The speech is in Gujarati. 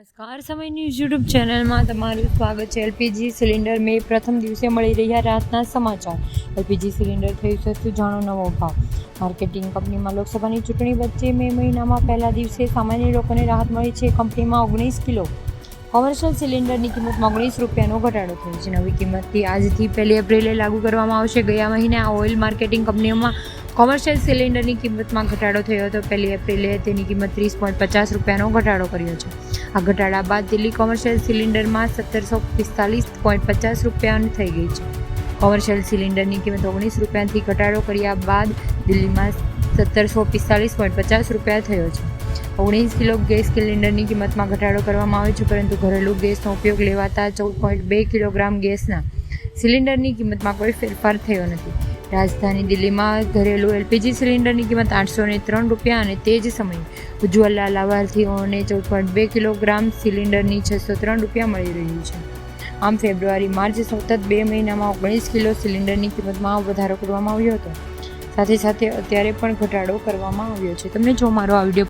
નમસ્કાર સમય ન્યૂઝ યુટ્યુબ ચેનલમાં તમારું સ્વાગત છે। એલપીજી સિલિન્ડર મે પ્રથમ દિવસે મળી રહ્યા રાહતના સમાચાર। એલપીજી સિલિન્ડર થયું સસ્તું, જાણો નવો ભાવ। માર્કેટિંગ કંપનીમાં લોકસભાની ચૂંટણી વચ્ચે મે મહિનામાં પહેલા દિવસે સામાન્ય લોકોને રાહત મળી છે। કંપનીમાં 19 કિલો કોમર્શિયલ સિલિન્ડરની કિંમતમાં 19 રૂપિયાનો ઘટાડો થયો છે। નવી કિંમતથી આજથી 1 એપ્રિલે લાગુ કરવામાં આવશે। ગયા મહિને આ ઓઇલ માર્કેટિંગ કંપનીઓમાં કોમર્શિયલ સિલિન્ડરની કિંમતમાં ઘટાડો થયો હતો। 1 એપ્રિલે તેની કિંમત 30.50 રૂપિયાનો ઘટાડો કર્યો છે। આ ઘટાડા બાદ દિલ્હી કોમર્શિયલ સિલિન્ડરમાં 1745.50 રૂપિયાની થઈ ગઈ છે। કોમર્શિયલ સિલિન્ડરની કિંમત 19 રૂપિયાથી ઘટાડો કર્યા બાદ દિલ્હીમાં 1745.50 રૂપિયા થયો છે। 19 કિલો ગેસ સિલિન્ડરની કિંમતમાં ઘટાડો કરવામાં આવ્યો છે, પરંતુ ઘરેલું ગેસનો ઉપયોગ લેવાતા 14.2 કિલોગ્રામ ગેસના સિલિન્ડરની કિંમતમાં કોઈ ફેરફાર થયો નથી। રાજધાની દિલ્હીમાં ઘરેલું એલપીજી સિલિન્ડરની કિંમત 803 રૂપિયા અને તે જ સમયે ઉજ્જવલા લાભાર્થીઓને 14.2 કિલોગ્રામ સિલિન્ડરની 603 રૂપિયા મળી રહ્યું છે। આમ ફેબ્રુઆરી માર્ચ સતત 2 મહિનામાં 19 કિલો સિલિન્ડરની કિંમતમાં વધારો કરવામાં આવ્યો હતો। સાથે સાથે અત્યારે પણ ઘટાડો કરવામાં આવ્યો છે। તમને જો મારો આ વિડીયો